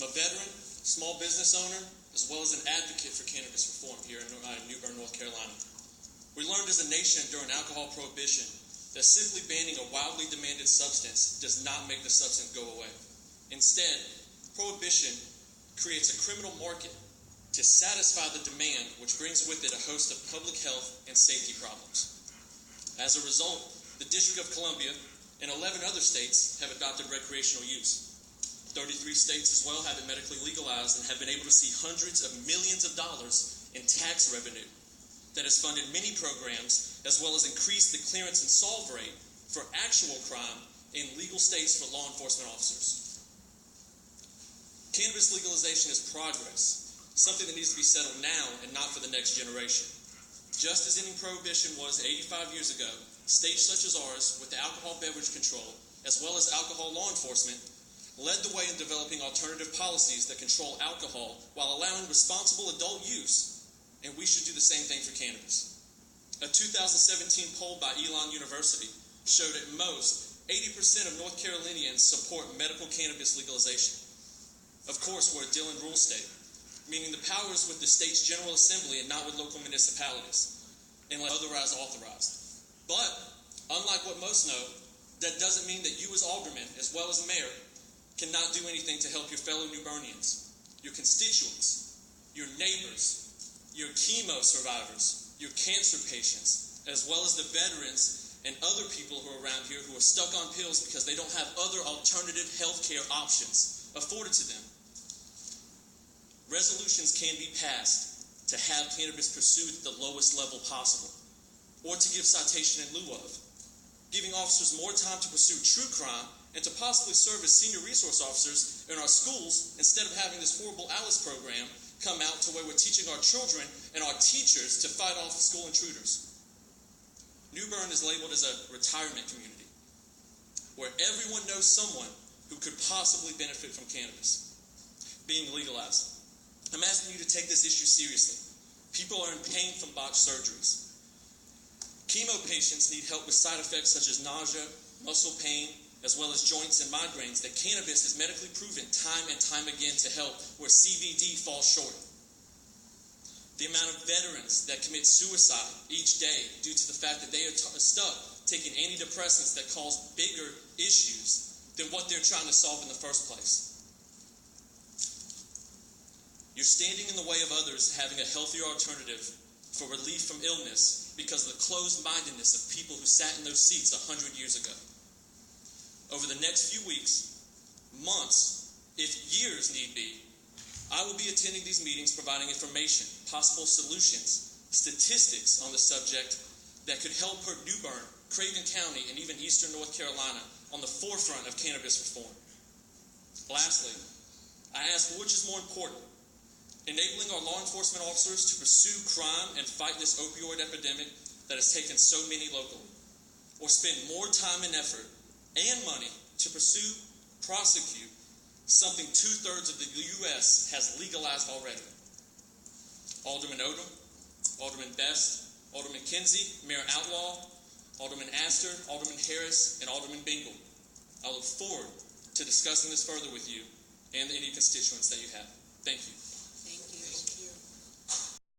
I'm a veteran, small business owner, as well as an advocate for cannabis reform here in New Bern, North Carolina. We learned as a nation during alcohol prohibition that simply banning a wildly demanded substance does not make the substance go away. Instead, prohibition creates a criminal market to satisfy the demand, which brings with it a host of public health and safety problems. As a result, the District of Columbia and 11 other states have adopted recreational use. 33 states as well have it medically legalized and have been able to see hundreds of millions of dollars in tax revenue that has funded many programs, as well as increased the clearance and solve rate for actual crime in legal states for law enforcement officers. Cannabis legalization is progress, something that needs to be settled now and not for the next generation. Just as ending prohibition was 85 years ago, states such as ours, with the alcohol beverage control, as well as alcohol law enforcement, led the way in developing alternative policies that control alcohol while allowing responsible adult use, and we should do the same thing for cannabis. A 2017 poll by Elon University showed at most 80% of North Carolinians support medical cannabis legalization. Of course, we're a Dillon rule state, meaning the power is with the state's General Assembly and not with local municipalities, unless otherwise authorized. But, unlike what most know, that doesn't mean that you as alderman, as well as mayor, cannot do anything to help your fellow New Bernians, your constituents, your neighbors, your chemo survivors, your cancer patients, as well as the veterans and other people who are around here who are stuck on pills because they don't have other alternative healthcare options afforded to them. Resolutions can be passed to have cannabis pursued at the lowest level possible, or to give citation in lieu of, giving officers more time to pursue true crime and to possibly serve as senior resource officers in our schools instead of having this horrible ALICE program come out to where we're teaching our children and our teachers to fight off school intruders. New Bern is labeled as a retirement community where everyone knows someone who could possibly benefit from cannabis being legalized. I'm asking you to take this issue seriously. People are in pain from botched surgeries. Chemo patients need help with side effects such as nausea, muscle pain, as well as joints and migraines that cannabis has medically proven time and time again to help where CBD falls short. The amount of veterans that commit suicide each day due to the fact that they are stuck taking antidepressants that cause bigger issues than what they're trying to solve in the first place. You're standing in the way of others having a healthier alternative for relief from illness because of the closed-mindedness of people who sat in those seats 100 years ago. Over the next few weeks, months, if years need be, I will be attending these meetings providing information, possible solutions, statistics on the subject that could help put New Bern, Craven County, and even eastern North Carolina on the forefront of cannabis reform. Lastly, I ask which is more important, enabling our law enforcement officers to pursue crime and fight this opioid epidemic that has taken so many locally, or spend more time and effort and money to pursue, prosecute something 2/3 of the U.S. has legalized already. Alderman Odom, Alderman Best, Alderman Kinsey, Mayor Outlaw, Alderman Astor, Alderman Harris, and Alderman Bingle. I look forward to discussing this further with you and any constituents that you have. Thank you.